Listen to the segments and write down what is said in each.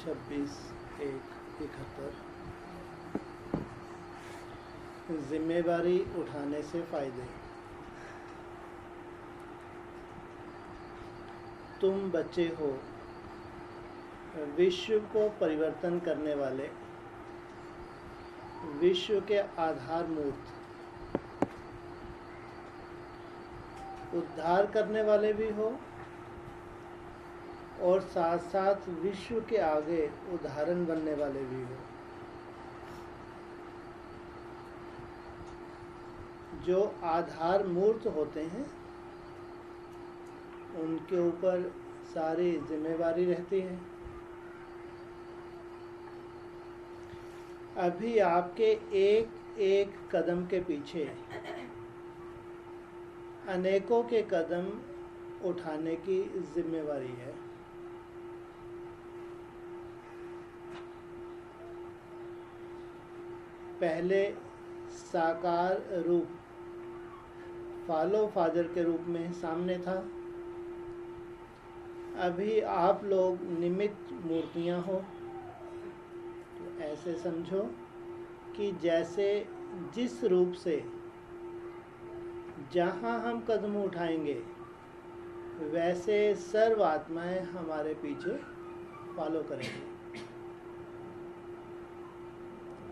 26/1/71 जिम्मेवारी उठाने से फायदे। तुम बच्चे हो विश्व को परिवर्तन करने वाले, विश्व के आधारभूत उद्धार करने वाले भी हो और साथ साथ विश्व के आगे उदाहरण बनने वाले भी हो। जो आधार मूर्त होते हैं उनके ऊपर सारी जिम्मेवारी रहती है। अभी आपके एक एक कदम के पीछे अनेकों के कदम उठाने की जिम्मेवारी है। पहले साकार रूप फॉलो फादर के रूप में सामने था, अभी आप लोग निमित्त मूर्तियां हो। तो ऐसे समझो कि जैसे जिस रूप से जहाँ हम कदम उठाएंगे वैसे सर्व आत्माएं हमारे पीछे फॉलो करेंगे।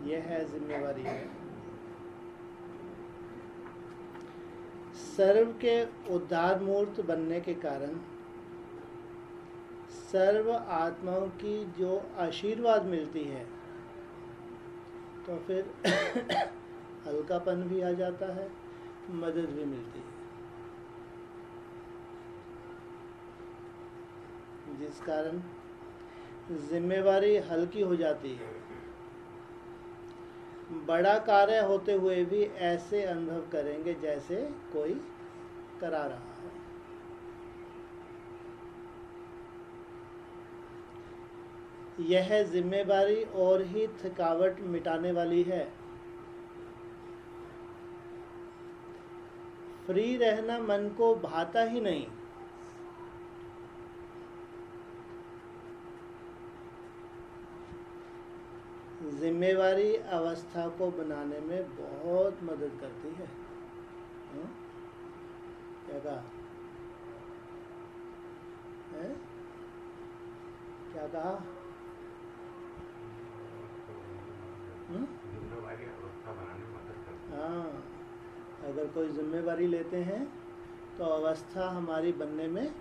यह है जिम्मेवारी है। सर्व के उद्धार मूर्त बनने के कारण सर्व आत्माओं की जो आशीर्वाद मिलती है तो फिर हल्कापन भी आ जाता है, मदद भी मिलती है, जिस कारण जिम्मेवारी हल्की हो जाती है। बड़ा कार्य होते हुए भी ऐसे अनुभव करेंगे जैसे कोई करा रहा है। यह जिम्मेवारी और ही थकावट मिटाने वाली है। फ्री रहना मन को भाता ही नहीं। जिम्मेवारी अवस्था को बनाने में बहुत मदद करती है। क्या कहा है? क्या कहा? हाँ, अगर कोई जिम्मेवारी लेते हैं तो अवस्था हमारी बनने में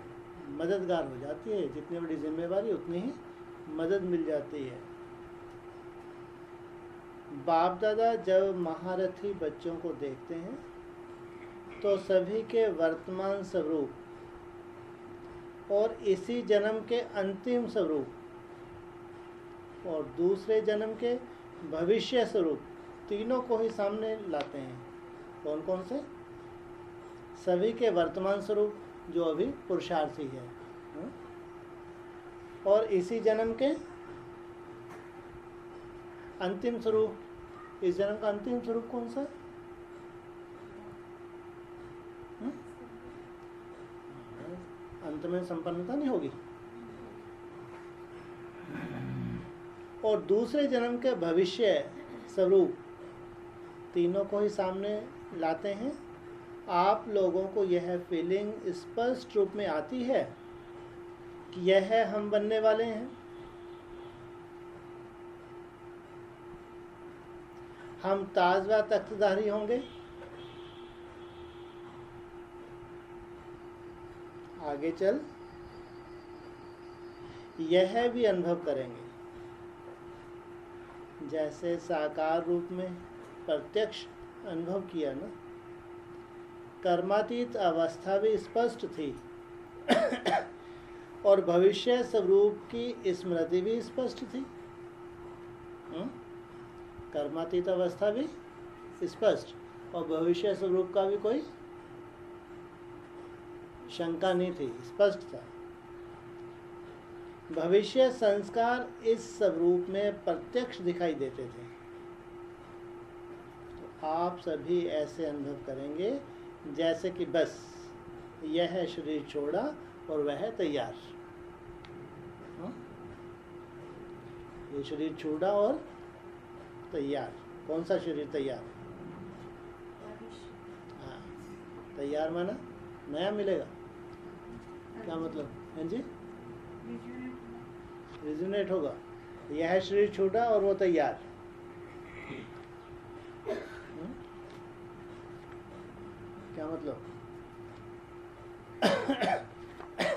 मददगार हो जाती है। जितनी बड़ी जिम्मेवारी उतनी ही मदद मिल जाती है। बाप दादा जब महारथी बच्चों को देखते हैं तो सभी के वर्तमान स्वरूप और इसी जन्म के अंतिम स्वरूप और दूसरे जन्म के भविष्य स्वरूप तीनों को ही सामने लाते हैं। कौन कौन से? सभी के वर्तमान स्वरूप जो अभी पुरुषार्थी है, और इसी जन्म के अंतिम स्वरूप। इस जन्म का अंतिम स्वरूप कौन सा? अंत में संपन्नता नहीं होगी। और दूसरे जन्म के भविष्य स्वरूप तीनों को ही सामने लाते हैं। आप लोगों को यह फीलिंग स्पष्ट रूप में आती है कि यह हम बनने वाले हैं। हम ताज व तख्तधारी होंगे। आगे चल यह भी अनुभव करेंगे। जैसे साकार रूप में प्रत्यक्ष अनुभव किया ना, कर्मातीत अवस्था भी स्पष्ट थी और भविष्य स्वरूप की स्मृति भी स्पष्ट थी। कर्मातीत अवस्था भी स्पष्ट और भविष्य स्वरूप का भी कोई शंका नहीं थी, स्पष्ट था। भविष्य संस्कार इस स्वरूप में प्रत्यक्ष दिखाई देते थे। तो आप सभी ऐसे अनुभव करेंगे जैसे कि बस यह शरीर छोड़ा और वह तैयार। ये शरीर छूटा और तैयार। कौन सा शरीर तैयार? हाँ, तैयार माना नया मिलेगा। क्या मतलब? हाँ जी, रिजुनेट होगा। यह शरीर छूटा और वो तैयार। क्या मतलब?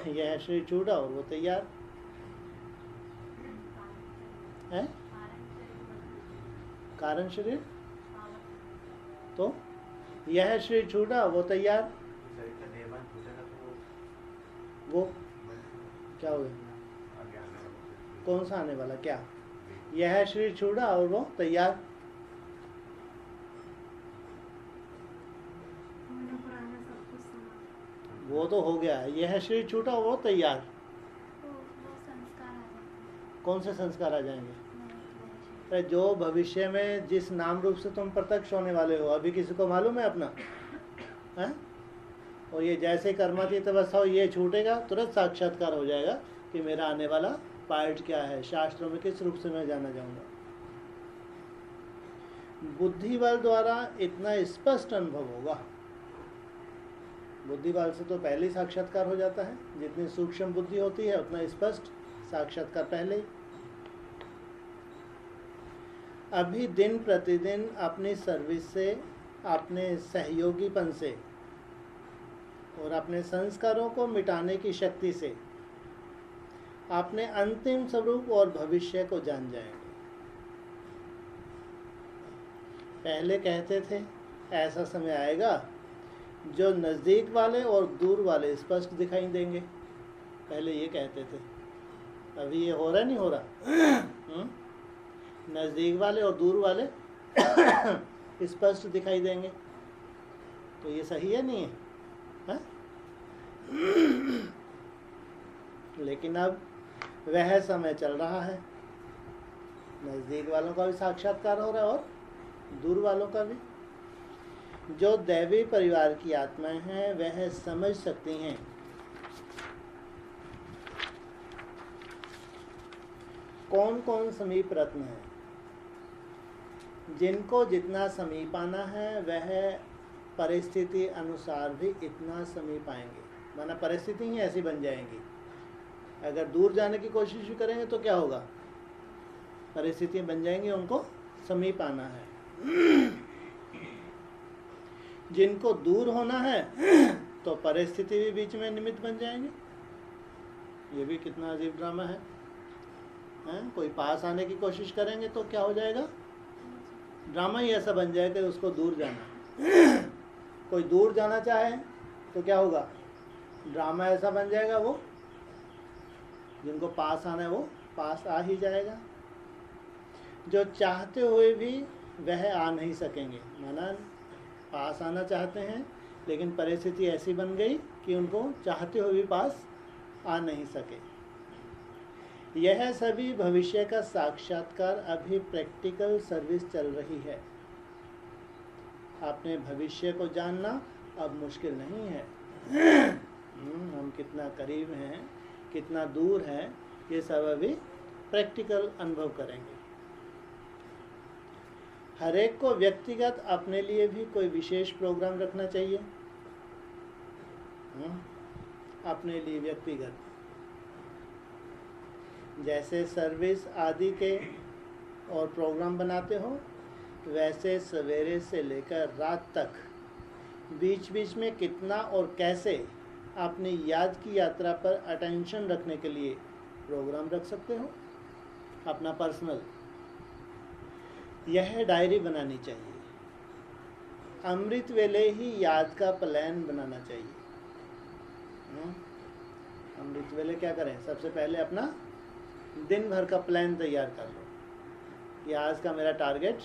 यह शरीर छूटा और वो तैयार है। कारण शरीर, तो यह शरीर छूटा वो तैयार। वो क्या हो गया? कौन सा आने वाला? क्या? यह शरीर छूटा और वो तैयार। वो तो हो गया। यह शरीर छूटा और वो तैयार। कौन से संस्कार आ जाएंगे? जो भविष्य में जिस नाम रूप से तुम प्रत्यक्ष होने वाले हो, अभी किसी को मालूम है अपना? है? और ये जैसे कर्मातीत अवस्था हो, ये छूटेगा, तुरंत साक्षात्कार हो जाएगा कि मेरा आने वाला पार्ट क्या है, शास्त्रों में किस रूप से मैं जाना चाहूँगा। बुद्धि बल द्वारा इतना स्पष्ट अनुभव होगा। बुद्धि बल से तो पहले ही साक्षात्कार हो जाता है। जितनी सूक्ष्म बुद्धि होती है उतना स्पष्ट साक्षात्कार पहले ही। अभी दिन प्रतिदिन अपनी सर्विस से, अपने सहयोगीपन से और अपने संस्कारों को मिटाने की शक्ति से अपने अंतिम स्वरूप और भविष्य को जान जाएंगे। पहले कहते थे ऐसा समय आएगा जो नज़दीक वाले और दूर वाले स्पष्ट दिखाई देंगे। पहले ये कहते थे। अभी ये हो रहा नहीं हो रहा? नज़दीक वाले और दूर वाले स्पष्ट दिखाई देंगे। तो ये सही है नहीं है? हा? लेकिन अब वह समय चल रहा है, नज़दीक वालों का भी साक्षात्कार हो रहा है और दूर वालों का भी। जो दैवी परिवार की आत्माएं हैं वह समझ सकती हैं कौन कौन समीप रत्न है। जिनको जितना समीप आना है वह परिस्थिति अनुसार भी इतना समीप आएंगे। माना परिस्थिति ही ऐसी बन जाएंगी। अगर दूर जाने की कोशिश भी करेंगे तो क्या होगा? परिस्थितियां बन जाएंगी, उनको समीप आना है। जिनको दूर होना है तो परिस्थिति भी बीच में निमित्त बन जाएंगे। ये भी कितना अजीब ड्रामा है, हैं? कोई पास आने की कोशिश करेंगे तो क्या हो जाएगा? ड्रामा ही ऐसा बन जाएगा कि उसको दूर जाना। कोई दूर जाना चाहे तो क्या होगा? ड्रामा ऐसा बन जाएगा, वो जिनको पास आना है वो पास आ ही जाएगा। जो चाहते हुए भी वह आ नहीं सकेंगे। माना पास आना चाहते हैं लेकिन परिस्थिति ऐसी बन गई कि उनको चाहते हुए भी पास आ नहीं सके। यह सभी भविष्य का साक्षात्कार अभी प्रैक्टिकल सर्विस चल रही है। अपने भविष्य को जानना अब मुश्किल नहीं है। हम कितना करीब हैं, कितना दूर हैं, ये सब अभी प्रैक्टिकल अनुभव करेंगे। हर एक को व्यक्तिगत अपने लिए भी कोई विशेष प्रोग्राम रखना चाहिए। अपने लिए व्यक्तिगत, जैसे सर्विस आदि के और प्रोग्राम बनाते हो, वैसे सवेरे से लेकर रात तक बीच बीच में कितना और कैसे अपनी याद की यात्रा पर अटेंशन रखने के लिए प्रोग्राम रख सकते हो। अपना पर्सनल यह डायरी बनानी चाहिए। अमृत वेले ही याद का प्लान बनाना चाहिए। अमृत वेले क्या करें? सबसे पहले अपना दिन भर का प्लान तैयार कर लो कि आज का मेरा टारगेट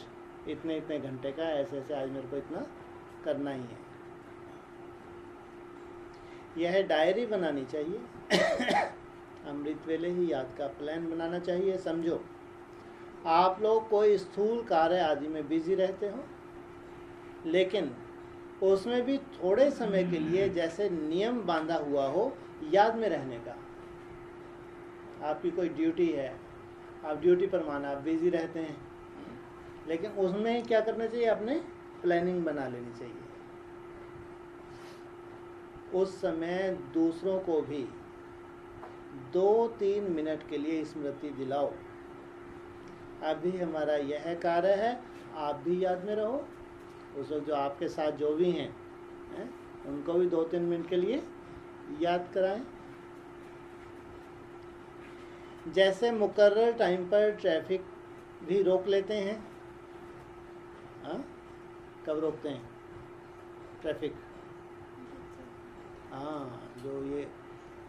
इतने इतने घंटे का, ऐसे ऐसे आज मेरे को इतना करना ही है। यह डायरी बनानी चाहिए। अमृत वेले ही याद का प्लान बनाना चाहिए। समझो आप लोग कोई स्थूल कार्य आदि में बिजी रहते हो, लेकिन उसमें भी थोड़े समय के लिए जैसे नियम बांधा हुआ हो याद में रहने का। आपकी कोई ड्यूटी है, आप ड्यूटी पर माना आप बिजी रहते हैं, लेकिन उसमें क्या करना चाहिए, अपने प्लानिंग बना लेनी चाहिए। उस समय दूसरों को भी 2-3 मिनट के लिए स्मृति दिलाओ, अभी हमारा यह कार्य है, आप भी याद में रहो। उस वक्त जो आपके साथ जो भी हैं उनको भी 2-3 मिनट के लिए याद कराएं। जैसे मुकर्रर टाइम पर ट्रैफिक भी रोक लेते हैं। हाँ, कब रोकते हैं ट्रैफिक? हाँ, जो ये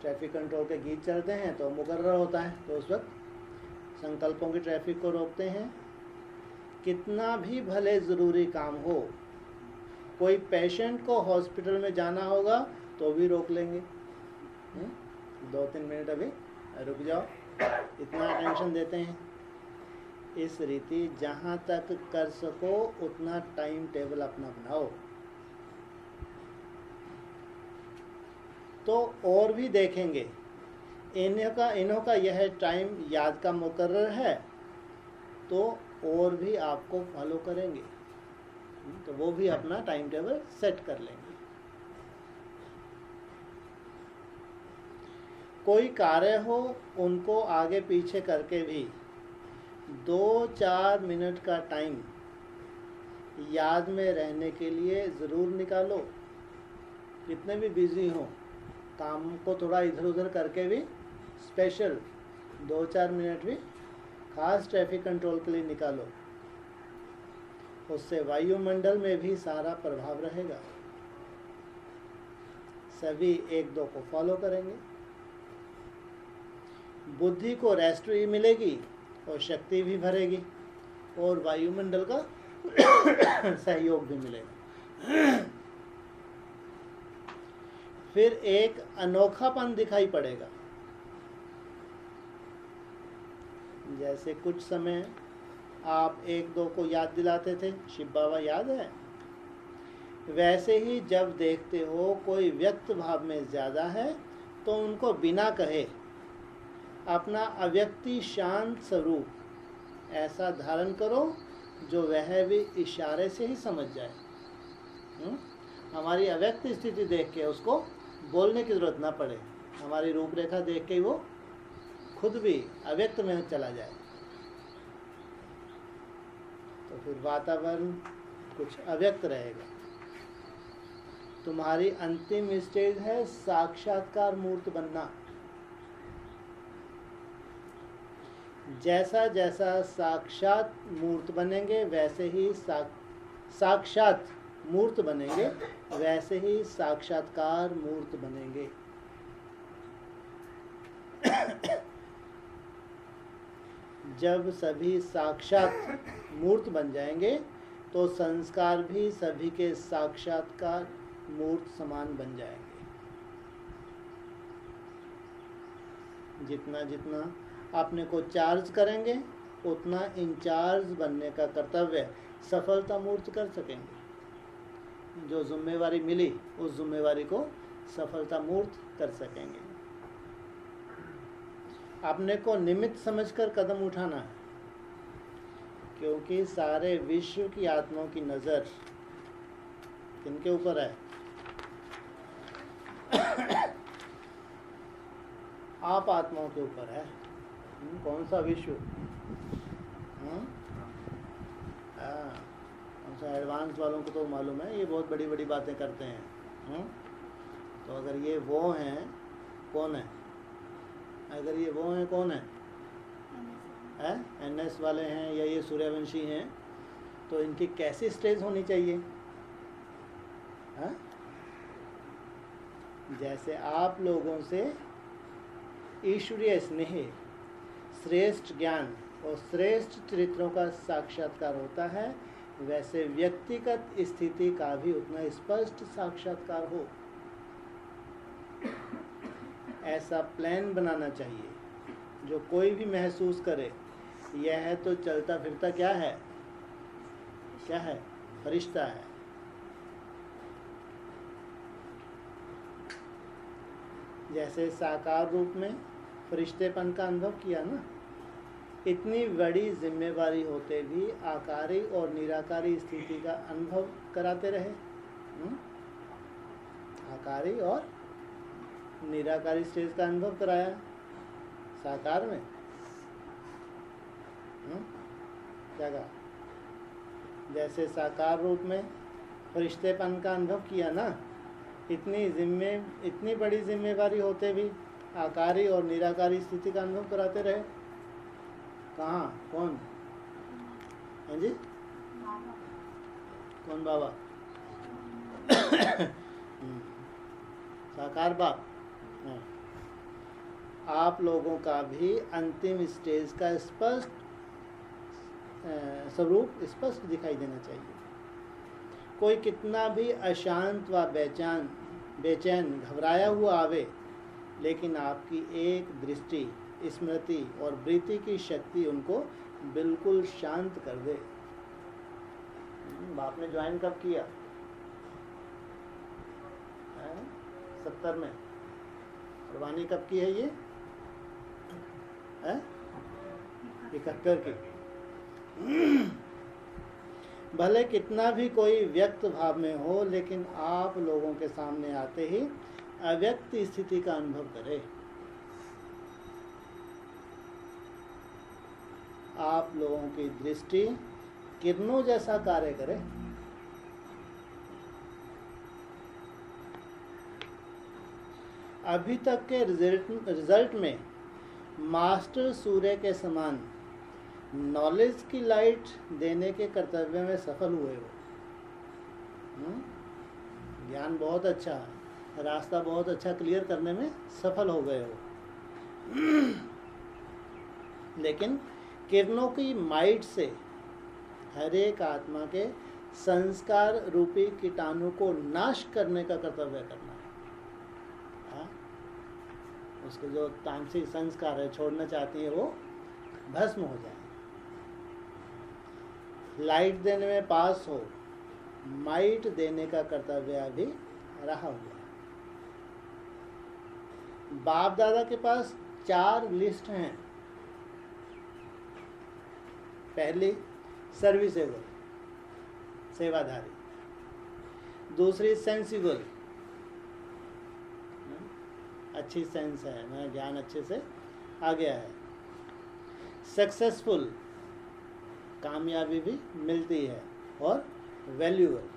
ट्रैफिक कंट्रोल के गीत चलते हैं तो मुकर्रर होता है, तो उस वक्त संकल्पों की ट्रैफिक को रोकते हैं। कितना भी भले ज़रूरी काम हो, कोई पेशेंट को हॉस्पिटल में जाना होगा तो भी रोक लेंगे। 2-3 मिनट अभी रुक जाओ, इतना अटेंशन देते हैं। इस रीति जहाँ तक कर सको उतना टाइम टेबल अपना बनाओ। तो और भी देखेंगे, इन्हों का यह टाइम याद का मुकर्रर है, तो और भी आपको फॉलो करेंगे, तो वो भी अपना टाइम टेबल सेट कर लेंगे। कोई कार्य हो उनको आगे पीछे करके भी 2-4 मिनट का टाइम याद में रहने के लिए ज़रूर निकालो। कितने भी बिजी हो, काम को थोड़ा इधर उधर करके भी स्पेशल 2-4 मिनट भी खास ट्रैफिक कंट्रोल के लिए निकालो। उससे वायुमंडल में भी सारा प्रभाव रहेगा। सभी 1-2 को फॉलो करेंगे, बुद्धि को रेस्ट भी मिलेगी और शक्ति भी भरेगी और वायुमंडल का सहयोग भी मिलेगा। फिर एक अनोखापन दिखाई पड़ेगा। जैसे कुछ समय आप 1-2 को याद दिलाते थे, शिव बाबा याद है, वैसे ही जब देखते हो कोई व्यक्त भाव में ज़्यादा है तो उनको बिना कहे अपना अव्यक्ति शांत स्वरूप ऐसा धारण करो जो वह भी इशारे से ही समझ जाए। हमारी अव्यक्त स्थिति देख के उसको बोलने की ज़रूरत ना पड़े, हमारी रूपरेखा देख के वो खुद भी अव्यक्त में चला जाए, तो फिर वातावरण कुछ अव्यक्त रहेगा। तुम्हारी अंतिम स्टेज है साक्षात्कार मूर्त बनना। जैसा जैसा साक्षात मूर्त बनेंगे वैसे ही साक्षात मूर्त बनेंगे, वैसे ही साक्षात्कार मूर्त बनेंगे। जब सभी साक्षात मूर्त बन जाएंगे तो संस्कार भी सभी के साक्षात्कार मूर्त समान बन जाएंगे। जितना जितना अपने को चार्ज करेंगे उतना इंचार्ज बनने का कर्तव्य सफलता मूर्त कर सकेंगे। जो जिम्मेवारी मिली उस जिम्मेवारी को सफलता मूर्त कर सकेंगे। अपने को निमित्त समझकर कदम उठाना है, क्योंकि सारे विश्व की आत्माओं की नज़र किनके ऊपर है? आप आत्माओं के ऊपर है। कौन सा विश्व? कौन सा? एडवांस वालों को तो मालूम है, ये बहुत बड़ी बड़ी बातें करते हैं। तो अगर ये वो हैं, कौन है? अगर ये वो हैं, कौन है? NS वाले हैं या ये सूर्यवंशी हैं, तो इनकी कैसी स्टेज होनी चाहिए? जैसे आप लोगों से ईश्वरीय स्नेह, श्रेष्ठ ज्ञान और श्रेष्ठ चरित्रों का साक्षात्कार होता है, वैसे व्यक्तिगत स्थिति का भी उतना स्पष्ट साक्षात्कार हो, ऐसा प्लान बनाना चाहिए जो कोई भी महसूस करे यह है तो चलता फिरता क्या है? क्या है? फरिश्ता है। जैसे साकार रूप में फरिश्तेपन का अनुभव किया ना, इतनी बड़ी जिम्मेवारी होते भी आकारी और निराकारी स्थिति का अनुभव कराते रहे। आकारी और निराकारी स्टेज का अनुभव कराया साकार में। क्या कहा? जैसे साकार रूप में फरिश्तेपन का अनुभव किया ना, इतनी बड़ी जिम्मेवारी होते भी आकारी और निराकारी स्थिति का अनुभव कराते रहे। कहाँ? कौन? हाँ जी, कौन बाबा? साकार बाप। आप लोगों का भी अंतिम स्टेज का स्पष्ट स्वरूप स्पष्ट दिखाई देना चाहिए। कोई कितना भी अशांत व बेचैन घबराया हुआ आवे, लेकिन आपकी एक दृष्टि, स्मृति और वृत्ति की शक्ति उनको बिल्कुल शांत कर दे। आपने ज्वाइन कब किया? 70 में। कुर्बानी कब की है ये? 71 की। भले कितना भी कोई व्यक्त भाव में हो, लेकिन आप लोगों के सामने आते ही अव्यक्त स्थिति का अनुभव करे। आप लोगों की दृष्टि किरणों जैसा कार्य करे। अभी तक के रिजल्ट में मास्टर सूर्य के समान नॉलेज की लाइट देने के कर्तव्य में सफल हुए हो। ज्ञान बहुत अच्छा है, रास्ता बहुत अच्छा क्लियर करने में सफल हो गए हो। लेकिन किरणों की माइट से हर एक आत्मा के संस्कार रूपी कीटाणु को नाश करने का कर्तव्य करना है। उसके जो तामसिक संस्कार है छोड़ना चाहती है वो भस्म हो जाए। लाइट देने में पास हो, माइट देने का कर्तव्य अभी रहा हुआ है। बाप दादा के पास 4 लिस्ट हैं। पहली सर्विसेबल, सेवाधारी। दूसरी सेंसिबल, अच्छी सेंस है, मैं ज्ञान अच्छे से आ गया है। सक्सेसफुल, कामयाबी भी मिलती है। और वैल्यूएबल,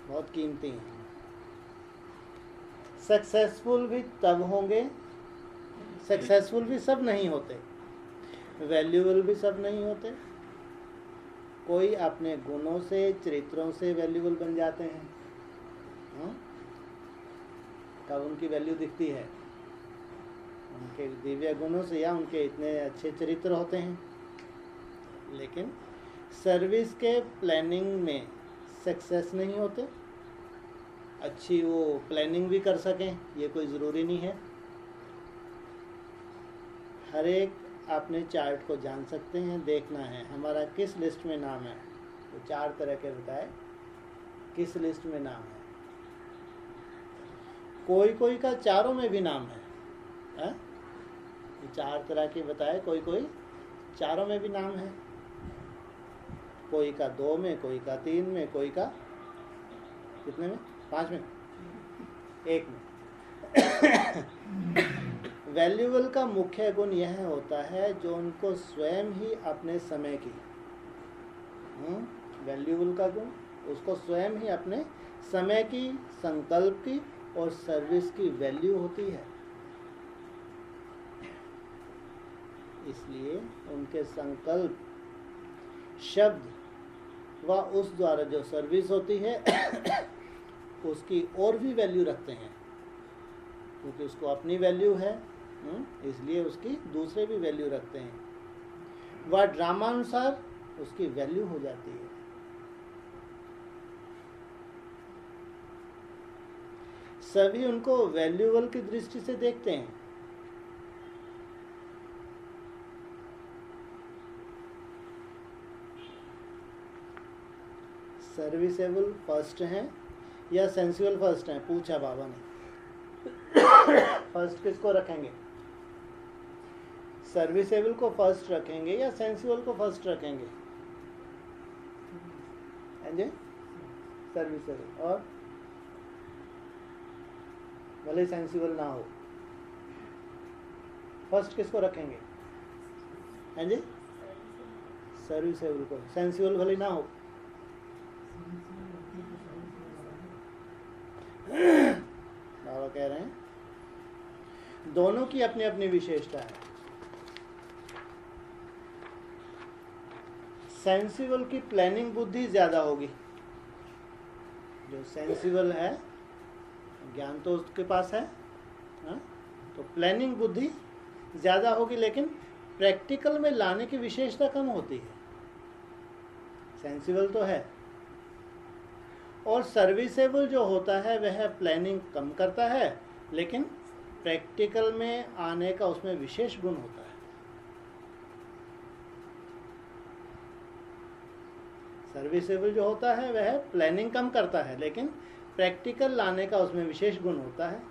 बहुत कीमती है। सक्सेसफुल भी तब होंगे, सक्सेसफुल भी सब नहीं होते, वैल्यूएबल भी सब नहीं होते। कोई अपने गुणों से, चरित्रों से वैल्यूएबल बन जाते हैं। तब उनकी वैल्यू दिखती है, उनके दिव्य गुणों से या उनके इतने अच्छे चरित्र होते हैं। लेकिन सर्विस के प्लानिंग में सक्सेस नहीं होते। अच्छी वो प्लानिंग भी कर सकें ये कोई ज़रूरी नहीं है। हर एक अपने चार्ट को जान सकते हैं, देखना है हमारा किस लिस्ट में नाम है। तो 4 तरह के बताए किस लिस्ट में नाम है। कोई का चारों में भी नाम है। 4 तरह के बताए, कोई चारों में भी नाम है। कोई का 2 में, कोई का 3 में, कोई का कितने में? 5 में, 1 में। वैल्यूएबल का मुख्य गुण यह होता है जो उनको स्वयं ही अपने समय की, वैल्यूएबल का गुण उसको स्वयं ही अपने समय की, संकल्प की और सर्विस की वैल्यू होती है। इसलिए उनके संकल्प, शब्द व उस द्वारा जो सर्विस होती है उसकी और भी वैल्यू रखते हैं, क्योंकि उसको अपनी वैल्यू है, इसलिए उसकी दूसरे भी वैल्यू रखते हैं। वह ड्रामानुसार उसकी वैल्यू हो जाती है। सभी उनको वैल्यूएबल की दृष्टि से देखते हैं। सर्विसेबल फर्स्ट हैं या सेंसिबल फर्स्ट हैं? पूछा बाबा ने। फर्स्ट किसको रखेंगे? सर्विसेबल को फर्स्ट रखेंगे या सेंसिबल को फर्स्ट रखेंगे? सर्विसेबल, और भले सेंसिबल ना हो, फर्स्ट किसको रखेंगे? हैं जी? सर्विसेबल को। सेंसिबल भले ना हो, बाबा कह रहे हैं दोनों की अपनी अपनी विशेषता है। सेंसिबल की प्लानिंग बुद्धि ज्यादा होगी। जो सेंसिबल है, ज्ञान तो उसके पास है, तो प्लानिंग बुद्धि ज्यादा होगी, लेकिन प्रैक्टिकल में लाने की विशेषता कम होती है। सेंसिबल तो है, और सर्विसेबल जो होता है वह प्लानिंग कम करता है, लेकिन प्रैक्टिकल में आने का उसमें विशेष गुण होता है। सर्विसेबल जो होता है वह प्लानिंग कम करता है, लेकिन प्रैक्टिकल लाने का उसमें विशेष गुण होता है।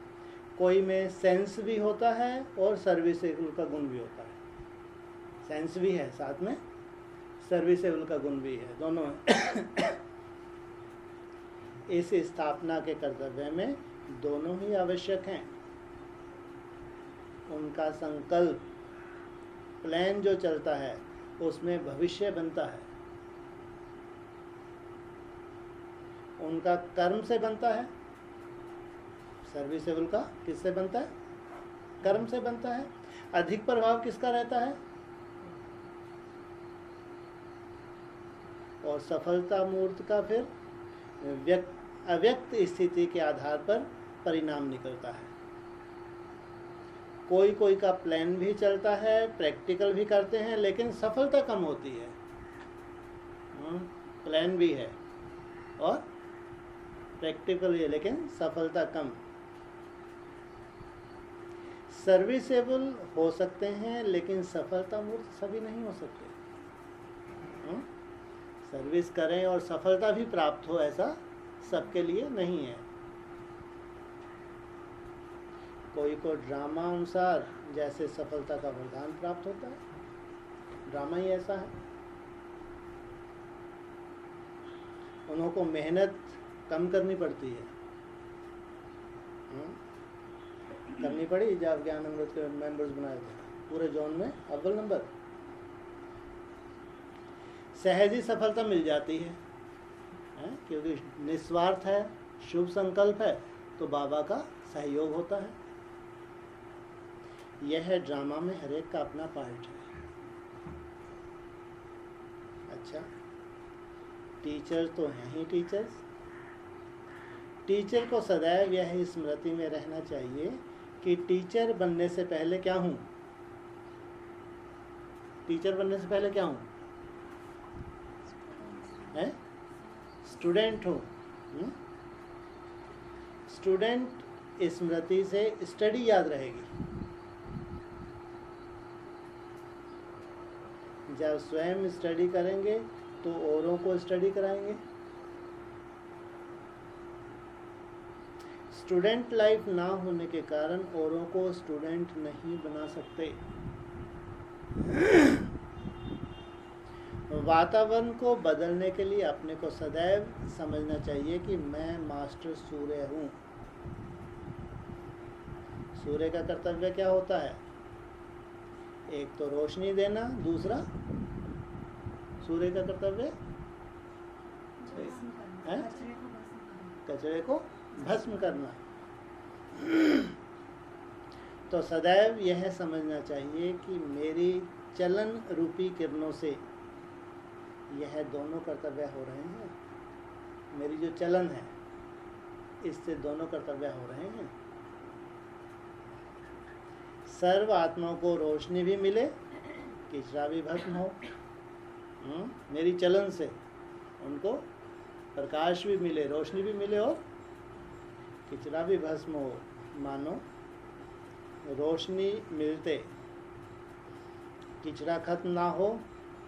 कोई में सेंस भी होता है और सर्विसेबल का गुण भी होता है। सेंस भी है, साथ में सर्विसेबल का गुण भी है, दोनों है। इस स्थापना के कर्तव्य में दोनों ही आवश्यक हैं। उनका संकल्प, प्लान जो चलता है उसमें भविष्य बनता है। उनका कर्म से बनता है। सर्विसेबल का किससे बनता है? कर्म से बनता है। अधिक प्रभाव किसका रहता है? और सफलता मूर्त का फिर अव्यक्त स्थिति के आधार पर परिणाम निकलता है। कोई कोई का प्लान भी चलता है, प्रैक्टिकल भी करते हैं, लेकिन सफलता कम होती है। प्लान भी है और प्रैक्टिकल भी है, लेकिन सफलता कम। सर्विसेबल हो सकते हैं, लेकिन सफलता मूर्त सभी नहीं हो सकते। सर्विस करें और सफलता भी प्राप्त हो, ऐसा सबके लिए नहीं है। कोई को ड्रामा अनुसार जैसे सफलता का वरदान प्राप्त होता है, ड्रामा ही ऐसा है। उन्हों को मेहनत कम करनी पड़ती है। करनी पड़ी जब ज्ञान अमृत के मेंबर्स बनाए थे, पूरे जोन में अव्वल नंबर। सहज ही सफलता मिल जाती है, क्योंकि निस्वार्थ है, शुभ संकल्प है, तो बाबा का सहयोग होता है। यह ड्रामा में हर एक का अपना पार्ट है। अच्छा, टीचर तो हैं ही टीचर्स। टीचर को सदैव यह स्मृति में रहना चाहिए कि टीचर बनने से पहले क्या हूं? टीचर बनने से पहले क्या हूं? स्टूडेंट हूं। स्टूडेंट स्मृति से स्टडी याद रहेगी। जब स्वयं स्टडी करेंगे तो औरों को स्टडी कराएंगे। स्टूडेंट लाइफ ना होने के कारण औरों को स्टूडेंट नहीं बना सकते। वातावरण को बदलने के लिए अपने को सदैव समझना चाहिए कि मैं मास्टर सूर्य हूँ। सूर्य का कर्तव्य क्या होता है? एक तो रोशनी देना, दूसरा सूर्य का कर्तव्य है कचरे को भस्म करना। तो सदैव यह समझना चाहिए कि मेरी चलन रूपी किरणों से यह दोनों कर्तव्य हो रहे हैं। मेरी जो चलन है इससे दोनों कर्तव्य हो रहे हैं। सर्व आत्माओं को रोशनी भी मिले, किचरा भी भस्म हो। मेरी चलन से उनको प्रकाश भी मिले, रोशनी भी मिले और किचरा भी भस्म हो। मानो रोशनी मिलते किचरा खत्म ना हो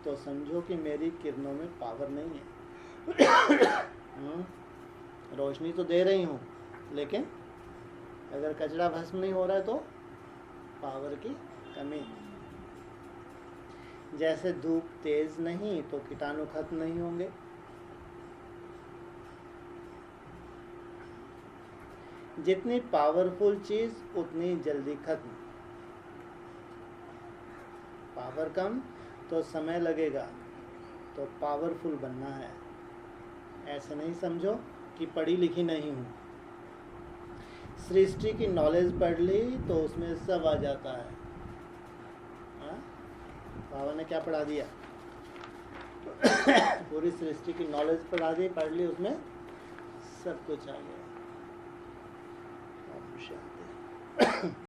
तो समझो कि मेरी किरणों में पावर नहीं है। रोशनी तो दे रही हूँ, लेकिन अगर कचरा भस्म नहीं हो रहा है तो पावर की कमी। जैसे धूप तेज नहीं तो कीटाणु खत्म नहीं होंगे। जितनी पावरफुल चीज उतनी जल्दी खत्म। पावर कम तो समय लगेगा, तो पावरफुल बनना है। ऐसे नहीं समझो कि पढ़ी लिखी नहीं हूँ। सृष्टि की नॉलेज पढ़ ली तो उसमें सब आ जाता है। बाबा ने क्या पढ़ा दिया? पूरी सृष्टि की नॉलेज पढ़ा दी, पढ़ ली, उसमें सब कुछ आ गया।